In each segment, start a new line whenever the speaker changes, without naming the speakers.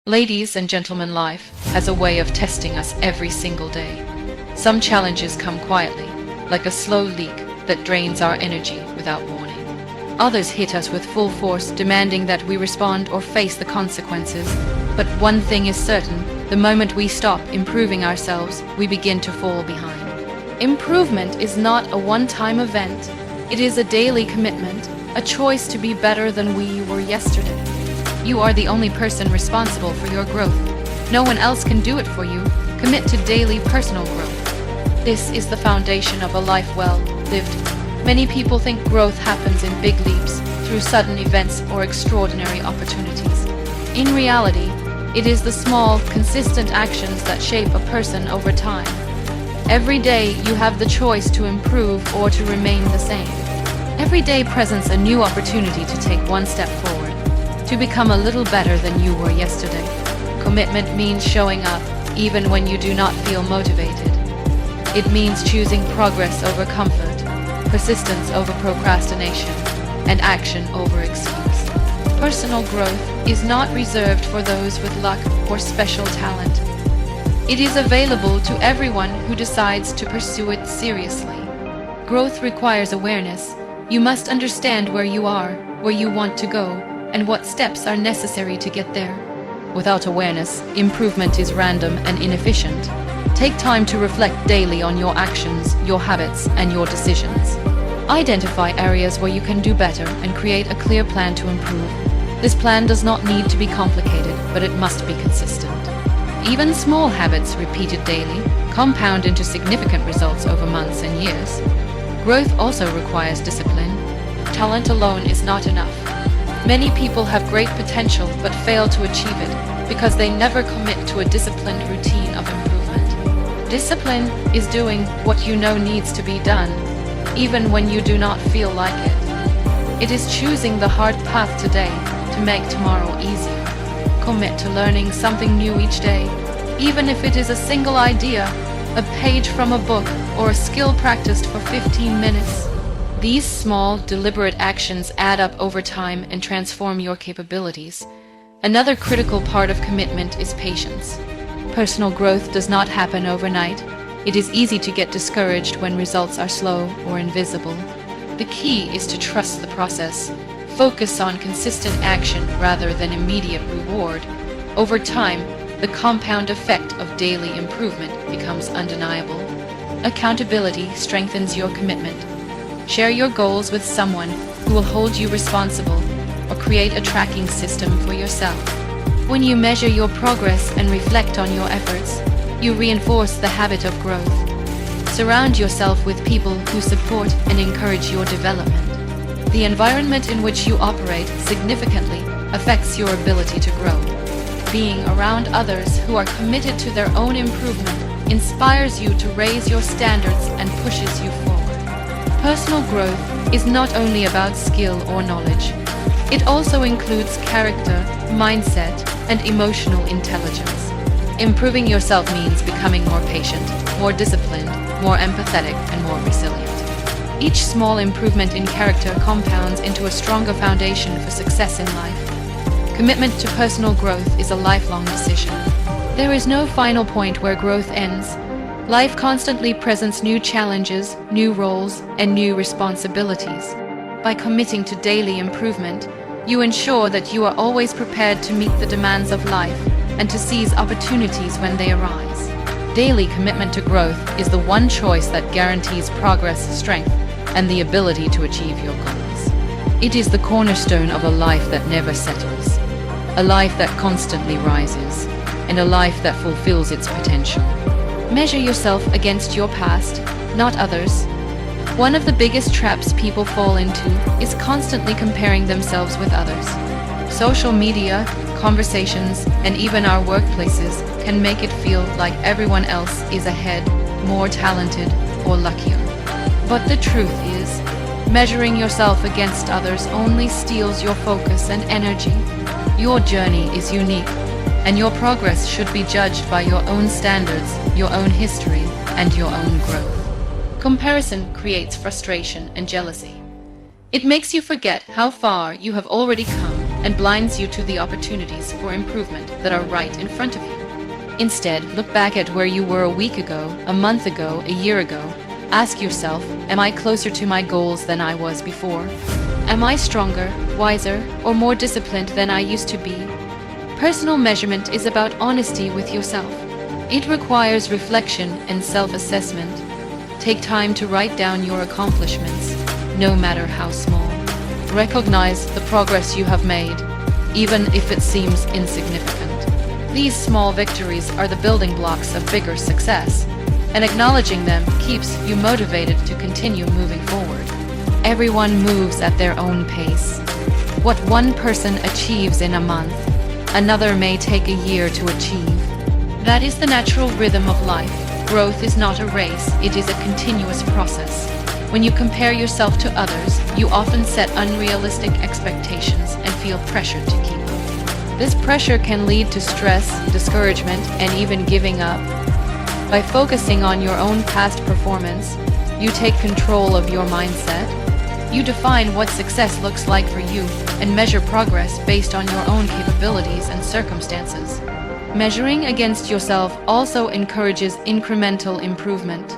Ladies and gentlemen, life has a way of testing us every single day. Some challenges come quietly, like a slow leak that drains our energy without warning. Others hit us with full force, demanding that we respond or face the consequences. But one thing is certain, the moment we stop improving ourselves, we begin to fall behind. Improvement is not a one-time event. It is a daily commitment, a choice to be better than we were yesterday. You are the only person responsible for your growth. No one else can do it for you. Commit to daily personal growth. This is the foundation of a life well lived. Many people think growth happens in big leaps, through sudden events or extraordinary opportunities. In reality, it is the small, consistent actions that shape a person over time. Every day you have the choice to improve or to remain the same. Every day presents a new opportunity to take one step forward, to become a little better than you were yesterday. Commitment means showing up even when you do not feel motivated. It means choosing progress over comfort, persistence over procrastination, and action over excuse. Personal growth is not reserved for those with luck or special talent. It is available to everyone who decides to pursue it seriously. Growth requires awareness. You must understand where you are, where you want to go, and what steps are necessary to get there. Without awareness, improvement is random and inefficient. Take time to reflect daily on your actions, your habits, and your decisions. Identify areas where you can do better and create a clear plan to improve. This plan does not need to be complicated, but it must be consistent. Even small habits repeated daily compound into significant results over months and years. Growth also requires discipline. Talent alone is not enough. Many people have great potential but fail to achieve it because they never commit to a disciplined routine of improvement. Discipline is doing what you know needs to be done, even when you do not feel like it. It is choosing the hard path today to make tomorrow easier. Commit to learning something new each day, even if it is a single idea, a page from a book, or a skill practiced for 15 minutes. These small, deliberate actions add up over time and transform your capabilities. Another critical part of commitment is patience. Personal growth does not happen overnight. It is easy to get discouraged when results are slow or invisible. The key is to trust the process. Focus on consistent action rather than immediate reward. Over time, the compound effect of daily improvement becomes undeniable. Accountability strengthens your commitment. Share your goals with someone who will hold you responsible, or create a tracking system for yourself. When you measure your progress and reflect on your efforts, you reinforce the habit of growth. Surround yourself with people who support and encourage your development. The environment in which you operate significantly affects your ability to grow. Being around others who are committed to their own improvement inspires you to raise your standards and pushes you forward. Personal growth is not only about skill or knowledge. It also includes character, mindset, and emotional intelligence. Improving yourself means becoming more patient, more disciplined, more empathetic, and more resilient. Each small improvement in character compounds into a stronger foundation for success in life. Commitment to personal growth is a lifelong decision. There is no final point where growth ends. Life constantly presents new challenges, new roles, and new responsibilities. By committing to daily improvement, you ensure that you are always prepared to meet the demands of life and to seize opportunities when they arise. Daily commitment to growth is the one choice that guarantees progress, strength, and the ability to achieve your goals. It is the cornerstone of a life that never settles, a life that constantly rises, and a life that fulfills its potential. Measure yourself against your past, not others. One of the biggest traps people fall into is constantly comparing themselves with others. Social media, conversations, and even our workplaces can make it feel like everyone else is ahead, more talented, or luckier. But the truth is, measuring yourself against others only steals your focus and energy. Your journey is unique, and your progress should be judged by your own standards, your own history, and your own growth. Comparison creates frustration and jealousy. It makes you forget how far you have already come and blinds you to the opportunities for improvement that are right in front of you. Instead, look back at where you were a week ago, a month ago, a year ago. Ask yourself, am I closer to my goals than I was before? Am I stronger, wiser, or more disciplined than I used to be? Personal measurement is about honesty with yourself. It requires reflection and self-assessment. Take time to write down your accomplishments, no matter how small. Recognize the progress you have made, even if it seems insignificant. These small victories are the building blocks of bigger success, and acknowledging them keeps you motivated to continue moving forward. Everyone moves at their own pace. What one person achieves in a month, another may take a year to achieve. That is the natural rhythm of life. Growth is not a race, it is a continuous process. When you compare yourself to others, you often set unrealistic expectations and feel pressured to keep up. This pressure can lead to stress, discouragement, and even giving up. By focusing on your own past performance, you take control of your mindset. You define what success looks like for you and measure progress based on your own capabilities and circumstances. Measuring against yourself also encourages incremental improvement.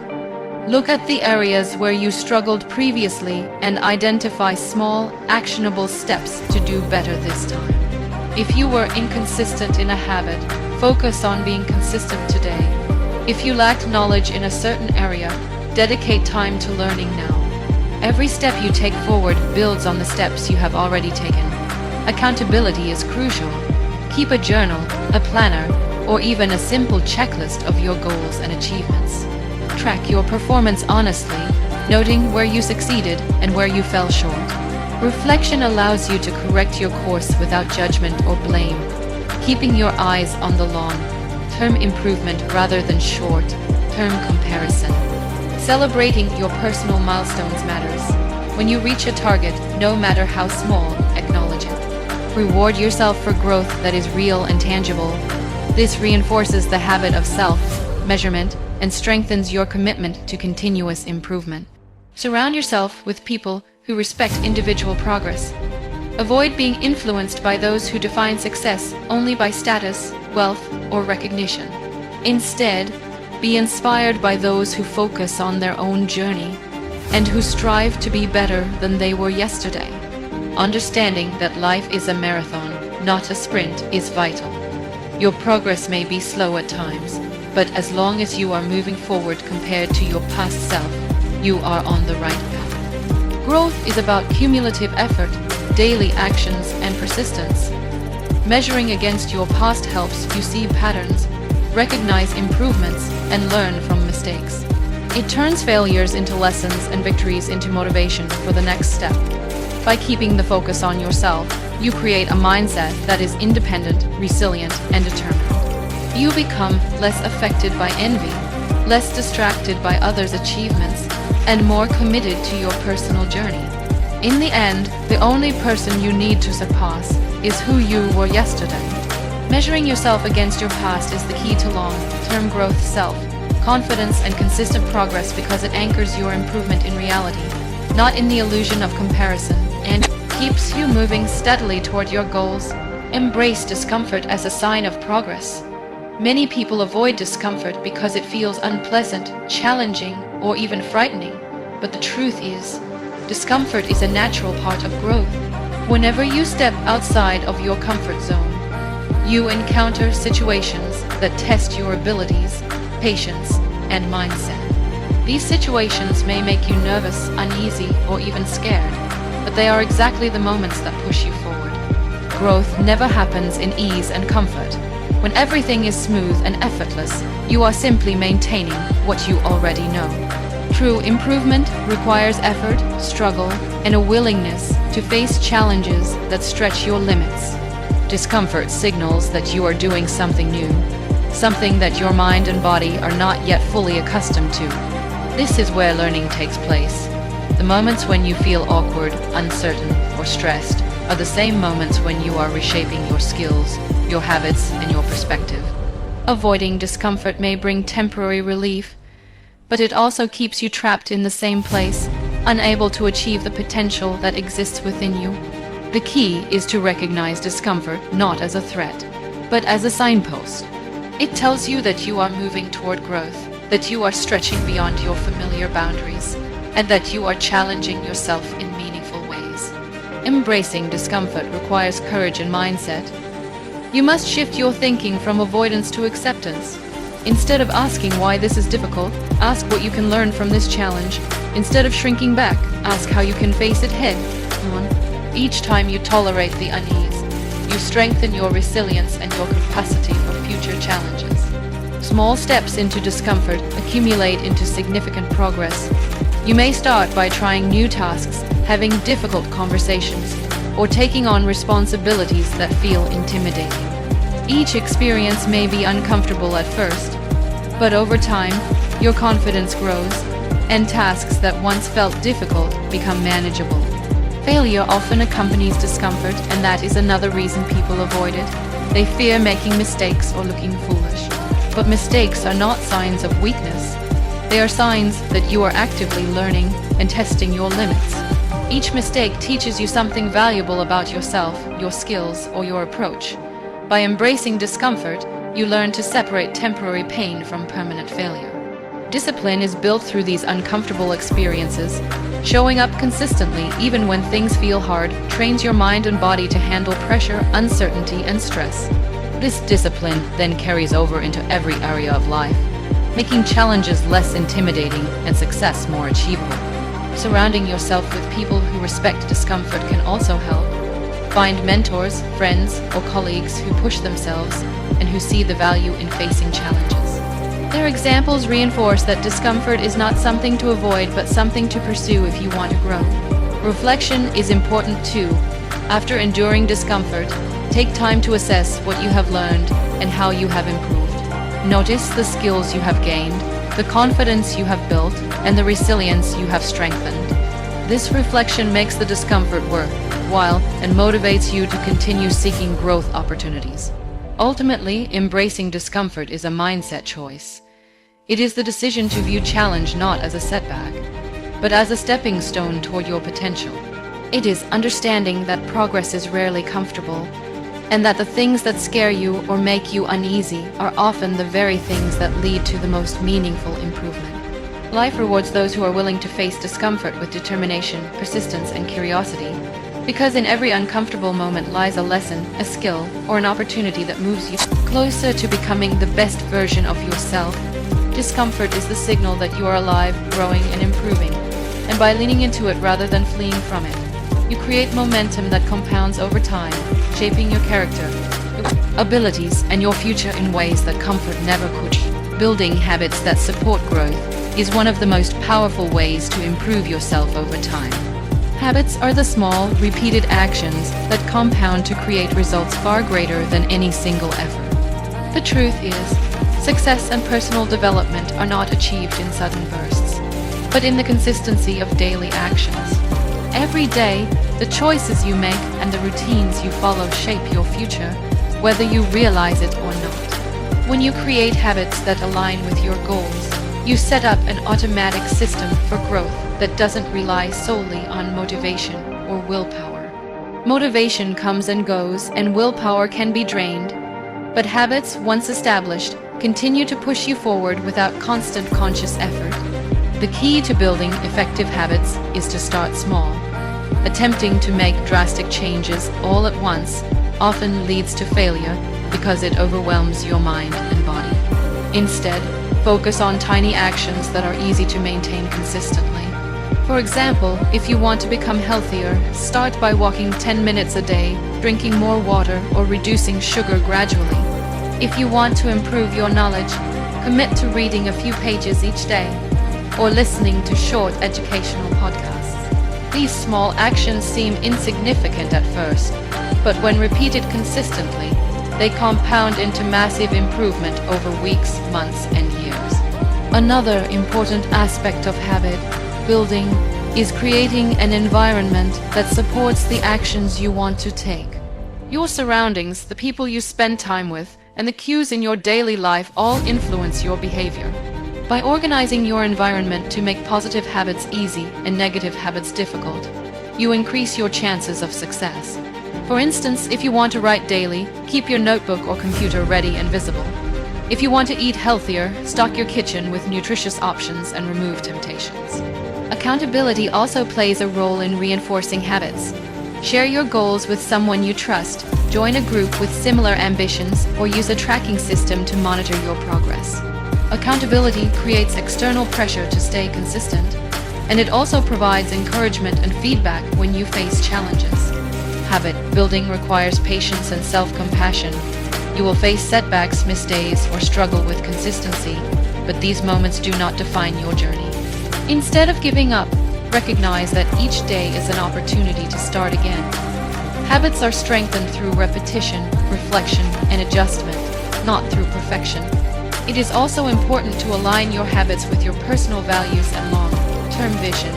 Look at the areas where you struggled previously and identify small, actionable steps to do better this time. If you were inconsistent in a habit, focus on being consistent today. If you lacked knowledge in a certain area, dedicate time to learning now. Every step you take forward builds on the steps you have already taken. Accountability is crucial. Keep a journal, a planner, or even a simple checklist of your goals and achievements. Track your performance honestly, noting where you succeeded and where you fell short. Reflection allows you to correct your course without judgment or blame, keeping your eyes on the long-term improvement rather than short-term comparison. Celebrating your personal milestones matters. When you reach a target, no matter how small, acknowledge it. Reward yourself for growth that is real and tangible. This reinforces the habit of self-measurement and strengthens your commitment to continuous improvement. Surround yourself with people who respect individual progress. Avoid being influenced by those who define success only by status, wealth, or recognition. Instead, be inspired by those who focus on their own journey and who strive to be better than they were yesterday. Understanding that life is a marathon, not a sprint, is vital. Your progress may be slow at times, but as long as you are moving forward compared to your past self, you are on the right path. Growth is about cumulative effort, daily actions, and persistence. Measuring against your past helps you see patterns, recognize improvements, and learn from mistakes. It turns failures into lessons and victories into motivation for the next step. By keeping the focus on yourself, you create a mindset that is independent, resilient, and determined. You become less affected by envy, less distracted by others' achievements, and more committed to your personal journey. In the end, the only person you need to surpass is who you were yesterday. Measuring yourself against your past is the key to long-term growth, self-confidence, and consistent progress because it anchors your improvement in reality, not in the illusion of comparison, and keeps you moving steadily toward your goals. Embrace discomfort as a sign of progress. Many people avoid discomfort because it feels unpleasant, challenging, or even frightening. But the truth is, discomfort is a natural part of growth. Whenever you step outside of your comfort zone, you encounter situations that test your abilities, patience, and mindset. These situations may make you nervous, uneasy, or even scared, but they are exactly the moments that push you forward. Growth never happens in ease and comfort. When everything is smooth and effortless, you are simply maintaining what you already know. True improvement requires effort, struggle, and a willingness to face challenges that stretch your limits. Discomfort signals that you are doing something new, something that your mind and body are not yet fully accustomed to. This is where learning takes place. The moments when you feel awkward, uncertain, or stressed are the same moments when you are reshaping your skills, your habits, and your perspective. Avoiding discomfort may bring temporary relief, but it also keeps you trapped in the same place, unable to achieve the potential that exists within you. The key is to recognize discomfort not as a threat, but as a signpost. It tells you that you are moving toward growth, that you are stretching beyond your familiar boundaries, and that you are challenging yourself in meaningful ways. Embracing discomfort requires courage and mindset. You must shift your thinking from avoidance to acceptance. Instead of asking why this is difficult, ask what you can learn from this challenge. Instead of shrinking back, ask how you can face it head on. Each time you tolerate the unease, you strengthen your resilience and your capacity for future challenges. Small steps into discomfort accumulate into significant progress. You may start by trying new tasks, having difficult conversations, or taking on responsibilities that feel intimidating. Each experience may be uncomfortable at first, but over time, your confidence grows, and tasks that once felt difficult become manageable. Failure often accompanies discomfort, and that is another reason people avoid it. They fear making mistakes or looking foolish. But mistakes are not signs of weakness. They are signs that you are actively learning and testing your limits. Each mistake teaches you something valuable about yourself, your skills, or your approach. By embracing discomfort, you learn to separate temporary pain from permanent failure. Discipline is built through these uncomfortable experiences. Showing up consistently, even when things feel hard, trains your mind and body to handle pressure, uncertainty, and stress. This discipline then carries over into every area of life, making challenges less intimidating and success more achievable. Surrounding yourself with people who respect discomfort can also help. Find mentors, friends, or colleagues who push themselves and who see the value in facing challenges. Their examples reinforce that discomfort is not something to avoid but something to pursue if you want to grow. Reflection is important too. After enduring discomfort, take time to assess what you have learned and how you have improved. Notice the skills you have gained, the confidence you have built, and the resilience you have strengthened. This reflection makes the discomfort worthwhile and motivates you to continue seeking growth opportunities. Ultimately, embracing discomfort is a mindset choice. It is the decision to view challenge not as a setback, but as a stepping stone toward your potential. It is understanding that progress is rarely comfortable, and that the things that scare you or make you uneasy are often the very things that lead to the most meaningful improvement. Life rewards those who are willing to face discomfort with determination, persistence, and curiosity. Because in every uncomfortable moment lies a lesson, a skill, or an opportunity that moves you closer to becoming the best version of yourself. Discomfort is the signal that you are alive, growing, and improving. And by leaning into it rather than fleeing from it, you create momentum that compounds over time, shaping your character, your abilities, and your future in ways that comfort never could. Building habits that support growth is one of the most powerful ways to improve yourself over time. Habits are the small, repeated actions that compound to create results far greater than any single effort. The truth is, success and personal development are not achieved in sudden bursts, but in the consistency of daily actions. Every day, the choices you make and the routines you follow shape your future, whether you realize it or not. When you create habits that align with your goals, you set up an automatic system for growth that doesn't rely solely on motivation or willpower. Motivation comes and goes, and willpower can be drained, but habits, once established, continue to push you forward without constant conscious effort. The key to building effective habits is to start small. Attempting to make drastic changes all at once often leads to failure because it overwhelms your mind and body. Instead, focus on tiny actions that are easy to maintain consistently. For example, if you want to become healthier, start by walking 10 minutes a day, drinking more water, or reducing sugar gradually. If you want to improve your knowledge, commit to reading a few pages each day, or listening to short educational podcasts. These small actions seem insignificant at first, but when repeated consistently, they compound into massive improvement over weeks, months, and years. Another important aspect of habit building is creating an environment that supports the actions you want to take. Your surroundings, the people you spend time with, and the cues in your daily life all influence your behavior. By organizing your environment to make positive habits easy and negative habits difficult, you increase your chances of success. For instance, if you want to write daily, keep your notebook or computer ready and visible. If you want to eat healthier, stock your kitchen with nutritious options and remove temptations. Accountability also plays a role in reinforcing habits. Share your goals with someone you trust, join a group with similar ambitions, or use a tracking system to monitor your progress. Accountability creates external pressure to stay consistent, and it also provides encouragement and feedback when you face challenges. Habit building requires patience and self-compassion. You will face setbacks, miss days, or struggle with consistency, but these moments do not define your journey. Instead of giving up, recognize that each day is an opportunity to start again. Habits are strengthened through repetition, reflection, and adjustment, not through perfection. It is also important to align your habits with your personal values and long-term vision.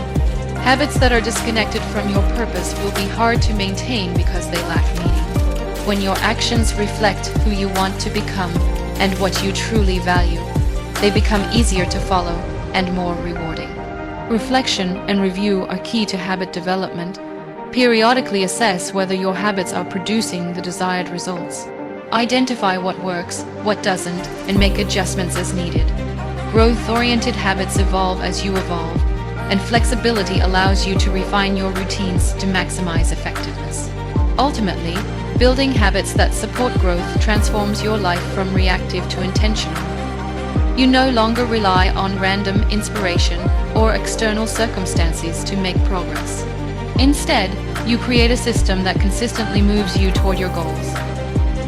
Habits that are disconnected from your purpose will be hard to maintain because they lack meaning. When your actions reflect who you want to become and what you truly value, they become easier to follow and more rewarding. Reflection and review are key to habit development. Periodically assess whether your habits are producing the desired results. Identify what works, what doesn't, and make adjustments as needed. Growth-oriented habits evolve as you evolve, and flexibility allows you to refine your routines to maximize effectiveness. Ultimately, building habits that support growth transforms your life from reactive to intentional. You no longer rely on random inspiration or external circumstances to make progress. Instead, you create a system that consistently moves you toward your goals.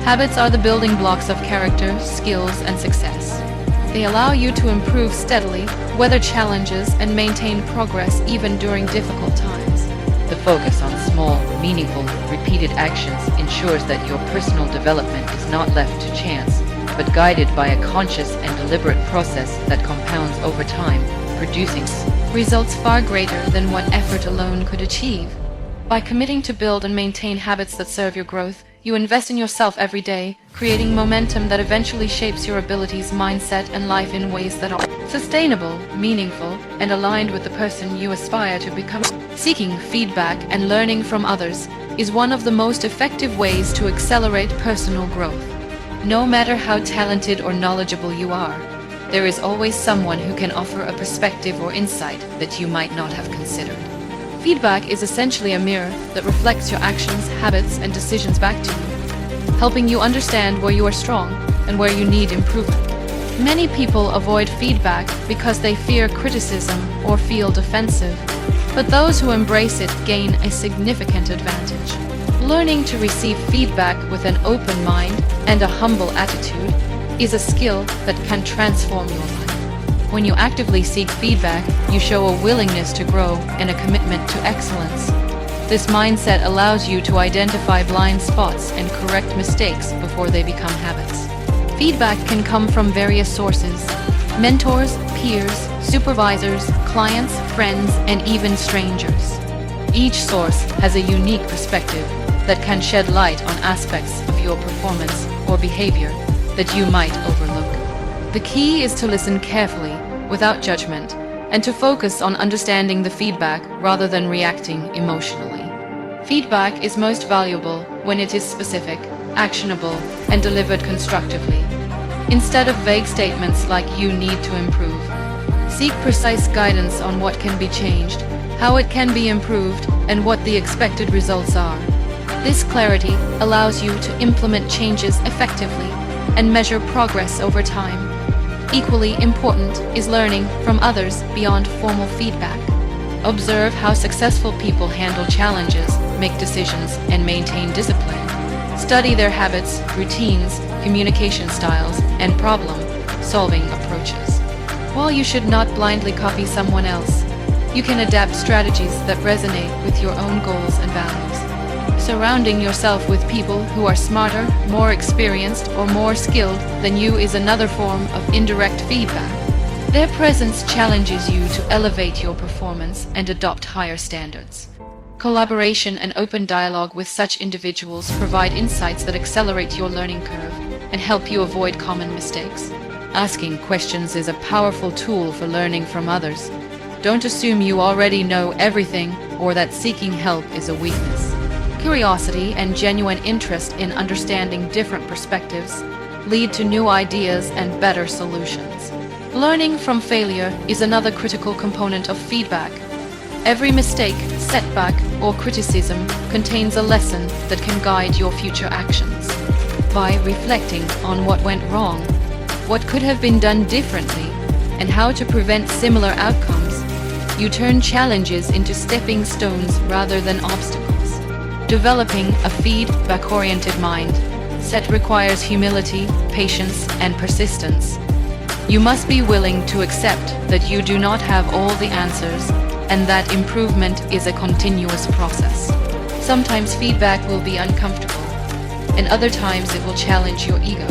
Habits are the building blocks of character, skills, and success. They allow you to improve steadily, weather challenges, and maintain progress even during difficult times.
The focus on small, meaningful, repeated actions ensures that your personal development is not left to chance, but guided by a conscious and deliberate process that compounds over time, producing
results far greater than what effort alone could achieve. By committing to build and maintain habits that serve your growth, you invest in yourself every day, creating momentum that eventually shapes your abilities, mindset, and life in ways that are sustainable, meaningful, and aligned with the person you aspire to become. Seeking feedback and learning from others is one of the most effective ways to accelerate personal growth. No matter how talented or knowledgeable you are, there is always someone who can offer a perspective or insight that you might not have considered. Feedback is essentially a mirror that reflects your actions, habits, and decisions back to you, helping you understand where you are strong and where you need improvement. Many people avoid feedback because they fear criticism or feel defensive, but those who embrace it gain a significant advantage. Learning to receive feedback with an open mind and a humble attitude is a skill that can transform your life. When you actively seek feedback, you show a willingness to grow and a commitment to excellence. This mindset allows you to identify blind spots and correct mistakes before they become habits. Feedback can come from various sources: mentors, peers, supervisors, clients, friends, and even strangers. Each source has a unique perspective that can shed light on aspects of your performance or behavior that you might overlook. The key is to listen carefully, without judgment, and to focus on understanding the feedback rather than reacting emotionally. Feedback is most valuable when it is specific, actionable, and delivered constructively. Instead of vague statements like "you need to improve," seek precise guidance on what can be changed, how it can be improved, and what the expected results are. This clarity allows you to implement changes effectively and measure progress over time. Equally important is learning from others beyond formal feedback. Observe how successful people handle challenges, make decisions, and maintain discipline. Study their habits, routines, communication styles, and problem-solving approaches. While you should not blindly copy someone else, you can adapt strategies that resonate with your own goals and values. Surrounding yourself with people who are smarter, more experienced, or more skilled than you is another form of indirect feedback. Their presence challenges you to elevate your performance and adopt higher standards. Collaboration and open dialogue with such individuals provide insights that accelerate your learning curve and help you avoid common mistakes. Asking questions is a powerful tool for learning from others. Don't assume you already know everything or that seeking help is a weakness. Curiosity and genuine interest in understanding different perspectives lead to new ideas and better solutions. Learning from failure is another critical component of feedback. Every mistake, setback, or criticism contains a lesson that can guide your future actions. By reflecting on what went wrong, what could have been done differently, and how to prevent similar outcomes, you turn challenges into stepping stones rather than obstacles. Developing a feedback-oriented mind set requires humility, patience, and persistence. You must be willing to accept that you do not have all the answers and that improvement is a continuous process. Sometimes feedback will be uncomfortable, and other times it will challenge your ego.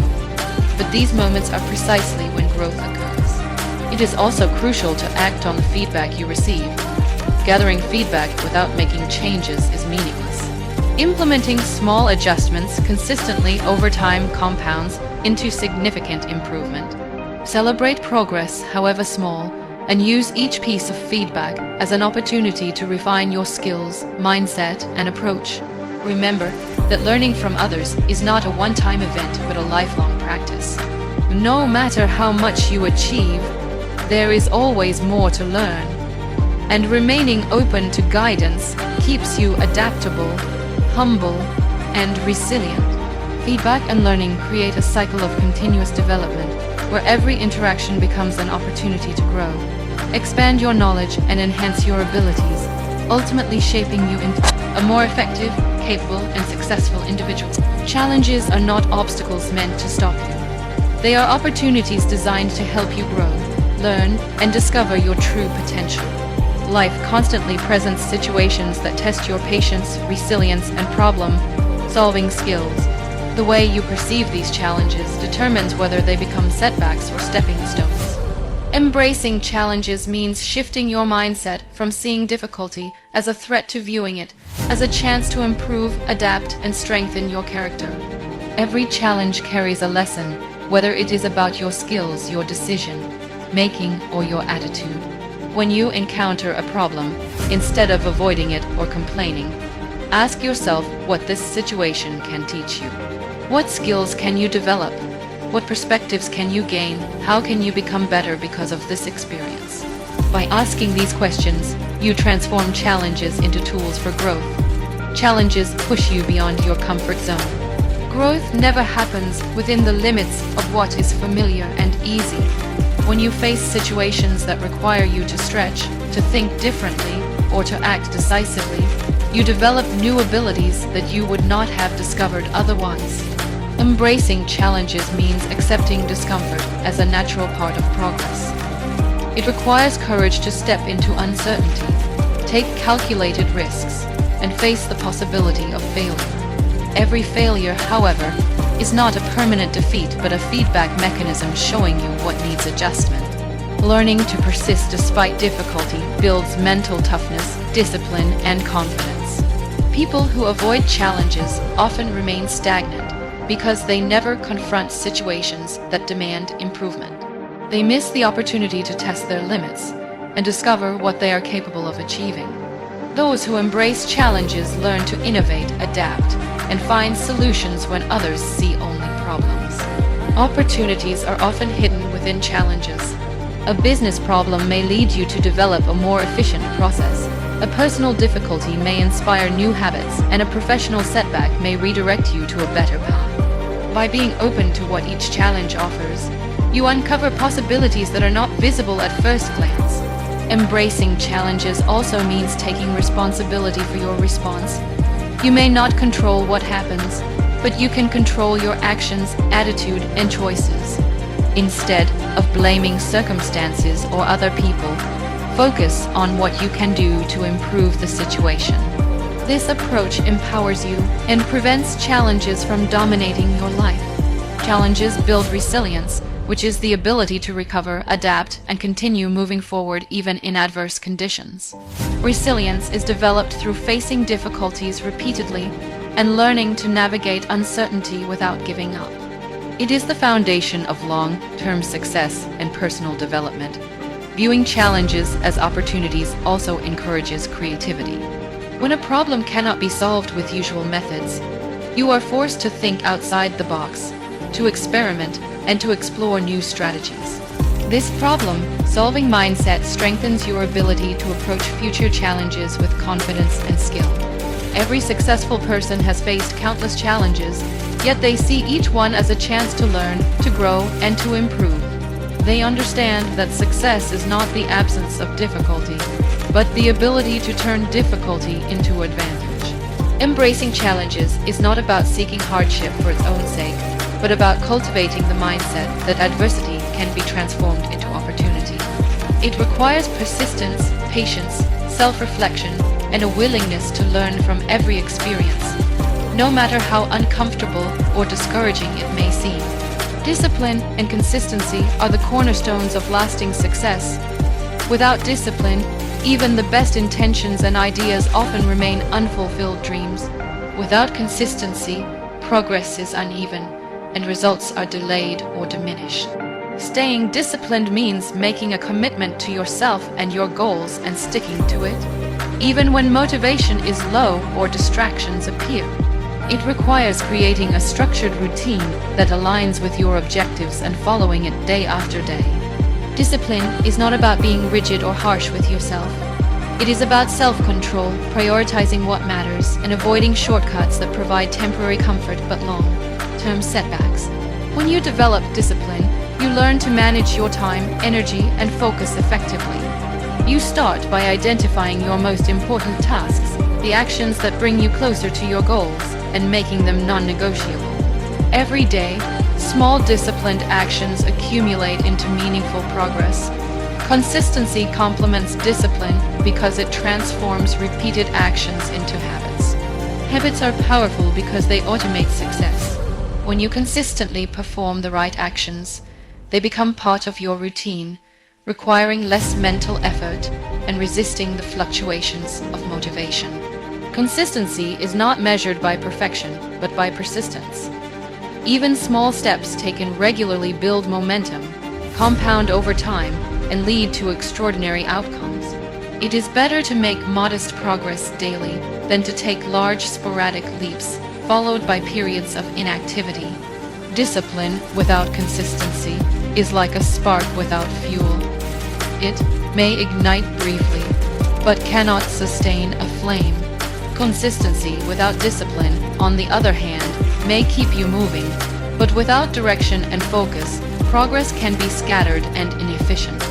But these moments are precisely when growth occurs. It is also crucial to act on the feedback you receive. Gathering feedback without making changes is meaningless. Implementing small adjustments consistently over time compounds into significant improvement. Celebrate progress, however small, and use each piece of feedback as an opportunity to refine your skills, mindset, and approach. Remember that learning from others is not a one-time event but a lifelong practice. No matter how much you achieve, there is always more to learn. And remaining open to guidance keeps you adaptable, humble, and resilient. Feedback and learning create a cycle of continuous development where every interaction becomes an opportunity to grow. Expand your knowledge and enhance your abilities, ultimately shaping you into a more effective, capable, and successful individual. Challenges are not obstacles meant to stop you. They are opportunities designed to help you grow, learn, and discover your true potential. Life constantly presents situations that test your patience, resilience, and problem-solving skills. The way you perceive these challenges determines whether they become setbacks or stepping stones. Embracing challenges means shifting your mindset from seeing difficulty as a threat to viewing it as a chance to improve, adapt, and strengthen your character. Every challenge carries a lesson, whether it is about your skills, your decision-making, or your attitude. When you encounter a problem, instead of avoiding it or complaining, ask yourself what this situation can teach you. What skills can you develop? What perspectives can you gain? How can you become better because of this experience? By asking these questions, you transform challenges into tools for growth. Challenges push you beyond your comfort zone. Growth never happens within the limits of what is familiar and easy. When you face situations that require you to stretch, to think differently, or to act decisively, you develop new abilities that you would not have discovered otherwise. Embracing challenges means accepting discomfort as a natural part of progress. It requires courage to step into uncertainty, take calculated risks, and face the possibility of failure. Every failure, however, is not a permanent defeat but a feedback mechanism showing you what needs adjustment. Learning to persist despite difficulty builds mental toughness, discipline, and confidence. People who avoid challenges often remain stagnant because they never confront situations that demand improvement. They miss the opportunity to test their limits and discover what they are capable of achieving. Those who embrace challenges learn to innovate, adapt, and find solutions when others see only problems. Opportunities are often hidden within challenges. A business problem may lead you to develop a more efficient process. A personal difficulty may inspire new habits, and a professional setback may redirect you to a better path. By being open to what each challenge offers, you uncover possibilities that are not visible at first glance. Embracing challenges also means taking responsibility for your response. You may not control what happens, but you can control your actions, attitude, and choices. Instead of blaming circumstances or other people, focus on what you can do to improve the situation. This approach empowers you and prevents challenges from dominating your life. Challenges build resilience, which is the ability to recover, adapt, and continue moving forward even in adverse conditions. Resilience is developed through facing difficulties repeatedly and learning to navigate uncertainty without giving up. It is the foundation of long-term success and personal development. Viewing challenges as opportunities also encourages creativity. When a problem cannot be solved with usual methods, you are forced to think outside the box, to experiment, and to explore new strategies. This problem-solving mindset strengthens your ability to approach future challenges with confidence and skill. Every successful person has faced countless challenges, yet they see each one as a chance to learn, to grow, and to improve. They understand that success is not the absence of difficulty, but the ability to turn difficulty into advantage. Embracing challenges is not about seeking hardship for its own sake, but about cultivating the mindset that adversity can be transformed into opportunity. It requires persistence, patience, self-reflection, and a willingness to learn from every experience, no matter how uncomfortable or discouraging it may seem. Discipline and consistency are the cornerstones of lasting success. Without discipline, even the best intentions and ideas often remain unfulfilled dreams. Without consistency, progress is uneven, and results are delayed or diminished. Staying disciplined means making a commitment to yourself and your goals and sticking to it, even when motivation is low or distractions appear. It requires creating a structured routine that aligns with your objectives and following it day after day. Discipline is not about being rigid or harsh with yourself. It is about self-control, prioritizing what matters, and avoiding shortcuts that provide temporary comfort but long-term setbacks. When you develop discipline, you learn to manage your time, energy, and focus effectively. You start by identifying your most important tasks, the actions that bring you closer to your goals, and making them non-negotiable. Every day, small disciplined actions accumulate into meaningful progress. Consistency complements discipline because it transforms repeated actions into habits. Habits are powerful because they automate success. When you consistently perform the right actions, they become part of your routine, requiring less mental effort and resisting the fluctuations of motivation. Consistency is not measured by perfection, but by persistence. Even small steps taken regularly build momentum, compound over time, and lead to extraordinary outcomes. It is better to make modest progress daily than to take large sporadic leaps, followed by periods of inactivity. Discipline without consistency is like a spark without fuel. It may ignite briefly, but cannot sustain a flame. Consistency without discipline, on the other hand, may keep you moving, but without direction and focus, progress can be scattered and inefficient.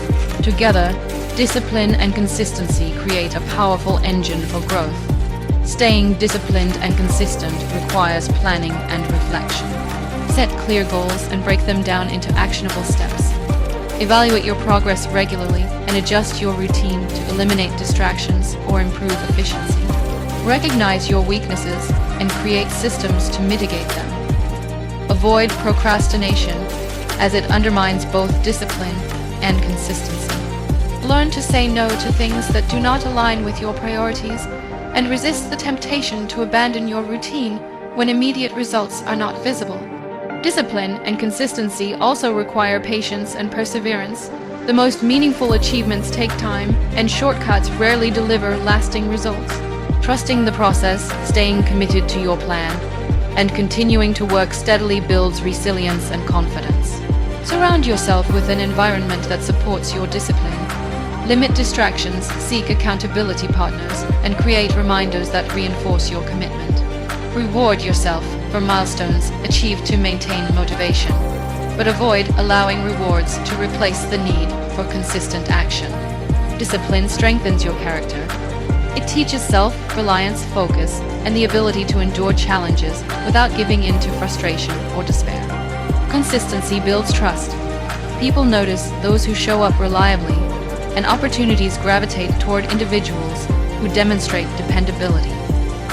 Together, discipline and consistency create a powerful engine for growth. Staying disciplined and consistent requires planning and reflection. Set clear goals and break them down into actionable steps. Evaluate your progress regularly and adjust your routine to eliminate distractions or improve efficiency. Recognize your weaknesses and create systems to mitigate them. Avoid procrastination, as it undermines both discipline and consistency. Learn to say no to things that do not align with your priorities and resist the temptation to abandon your routine when immediate results are not visible. Discipline and consistency also require patience and perseverance. The most meaningful achievements take time, and shortcuts rarely deliver lasting results. Trusting the process, staying committed to your plan, and continuing to work steadily builds resilience and confidence. Surround yourself with an environment that supports your discipline. Limit distractions, seek accountability partners, and create reminders that reinforce your commitment. Reward yourself for milestones achieved to maintain motivation, but avoid allowing rewards to replace the need for consistent action. Discipline strengthens your character. It teaches self-reliance, focus, and the ability to endure challenges without giving in to frustration or despair. Consistency builds trust. People notice those who show up reliably, and opportunities gravitate toward individuals who demonstrate dependability.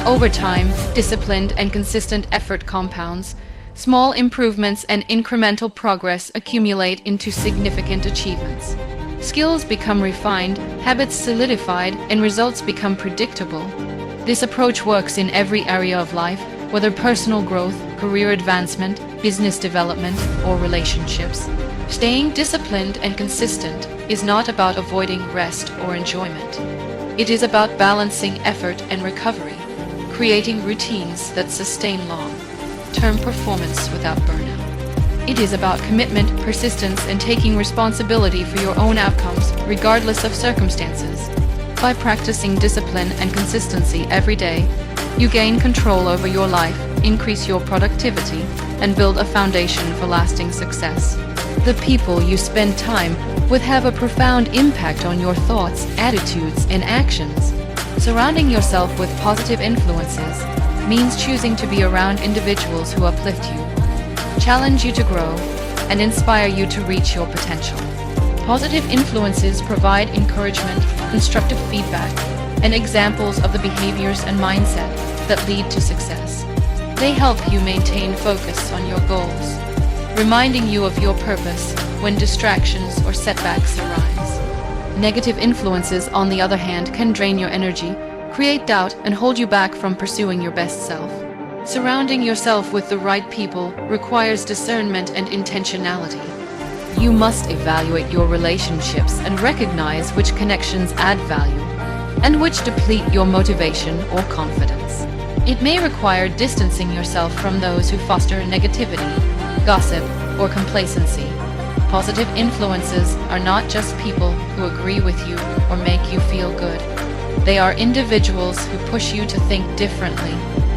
Over time, disciplined and consistent effort compounds. Small improvements and incremental progress accumulate into significant achievements. Skills become refined, habits solidified, and results become predictable. This approach works in every area of life, whether personal growth, career advancement, business development, or relationships. Staying disciplined and consistent is not about avoiding rest or enjoyment. It is about balancing effort and recovery, creating routines that sustain long-term performance without burnout. It is about commitment, persistence, and taking responsibility for your own outcomes, regardless of circumstances. By practicing discipline and consistency every day, you gain control over your life, increase your productivity, and build a foundation for lasting success. The people you spend time with have a profound impact on your thoughts, attitudes, and actions. Surrounding yourself with positive influences means choosing to be around individuals who uplift you, challenge you to grow, and inspire you to reach your potential. Positive influences provide encouragement, constructive feedback, and examples of the behaviors and mindset that lead to success. They help you maintain focus on your goals, reminding you of your purpose when distractions or setbacks arise. Negative influences, on the other hand, can drain your energy, create doubt, and hold you back from pursuing your best self. Surrounding yourself with the right people requires discernment and intentionality. You must evaluate your relationships and recognize which connections add value and which deplete your motivation or confidence. It may require distancing yourself from those who foster negativity, gossip, or complacency. Positive influences are not just people who agree with you or make you feel good. They are individuals who push you to think differently,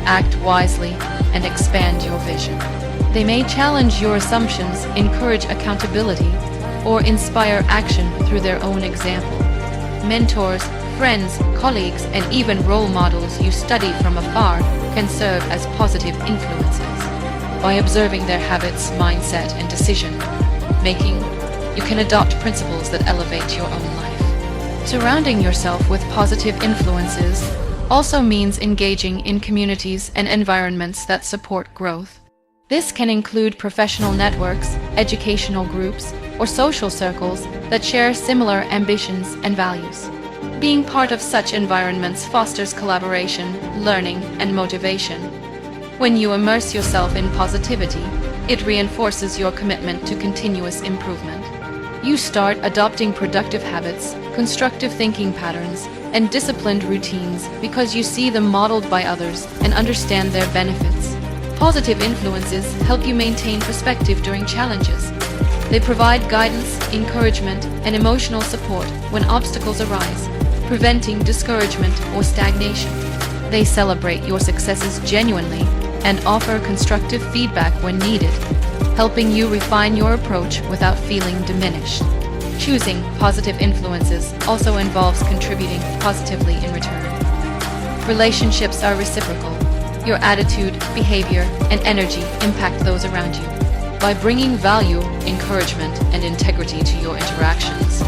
act wisely, and expand your vision. They may challenge your assumptions, encourage accountability, or inspire action through their own example. Mentors, friends, colleagues, and even role models you study from afar can serve as positive influences. By observing their habits, mindset, and decision making, you can adopt principles that elevate your own life. Surrounding yourself with positive influences also means engaging in communities and environments that support growth. This can include professional networks, educational groups, or social circles that share similar ambitions and values. Being part of such environments fosters collaboration, learning, and motivation. When you immerse yourself in positivity, it reinforces your commitment to continuous improvement. You start adopting productive habits, constructive thinking patterns, and disciplined routines because you see them modeled by others and understand their benefits. Positive influences help you maintain perspective during challenges. They provide guidance, encouragement, and emotional support when obstacles arise, preventing discouragement or stagnation. They celebrate your successes genuinely and offer constructive feedback when needed, helping you refine your approach without feeling diminished. Choosing positive influences also involves contributing positively in return. Relationships are reciprocal. Your attitude, behavior, and energy impact those around you. By bringing value, encouragement, and integrity to your interactions,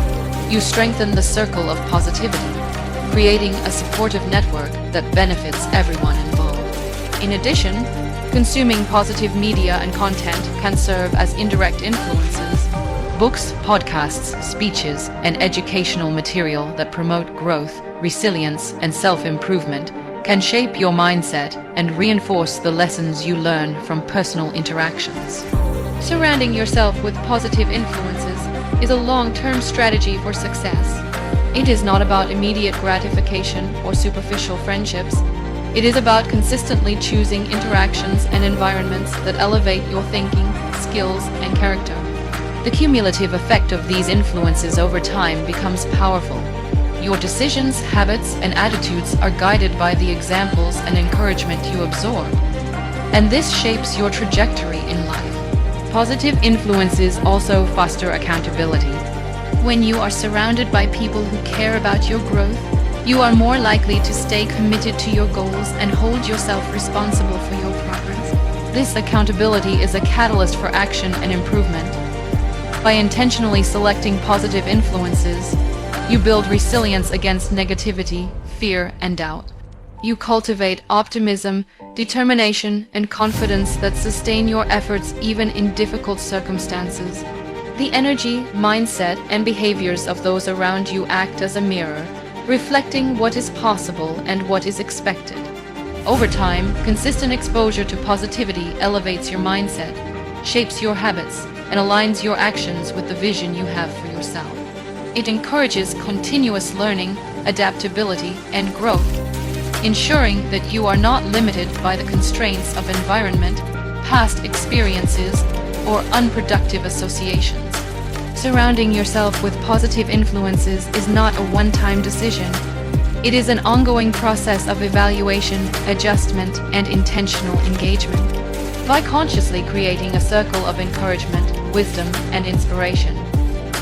you strengthen the circle of positivity, creating a supportive network that benefits everyone involved. In addition, consuming positive media and content can serve as indirect influences. Books, podcasts, speeches, and educational material that promote growth, resilience, and self-improvement can shape your mindset and reinforce the lessons you learn from personal interactions. Surrounding yourself with positive influences is a long-term strategy for success. It is not about immediate gratification or superficial friendships. It is about consistently choosing interactions and environments that elevate your thinking, skills, and character. The cumulative effect of these influences over time becomes powerful. Your decisions, habits, and attitudes are guided by the examples and encouragement you absorb, and this shapes your trajectory in life. Positive influences also foster accountability. When you are surrounded by people who care about your growth, you are more likely to stay committed to your goals and hold yourself responsible for your progress. This accountability is a catalyst for action and improvement. By intentionally selecting positive influences, you build resilience against negativity, fear, and doubt. You cultivate optimism, determination, and confidence that sustain your efforts even in difficult circumstances. The energy, mindset, and behaviors of those around you act as a mirror, reflecting what is possible and what is expected. Over time, consistent exposure to positivity elevates your mindset, shapes your habits, and aligns your actions with the vision you have for yourself. It encourages continuous learning, adaptability, and growth, ensuring that you are not limited by the constraints of environment, past experiences, or unproductive associations. Surrounding yourself with positive influences is not a one-time decision. It is an ongoing process of evaluation, adjustment, and intentional engagement. By consciously creating a circle of encouragement, wisdom, and inspiration,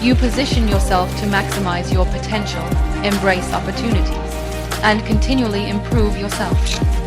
you position yourself to maximize your potential, embrace opportunities, and continually improve yourself.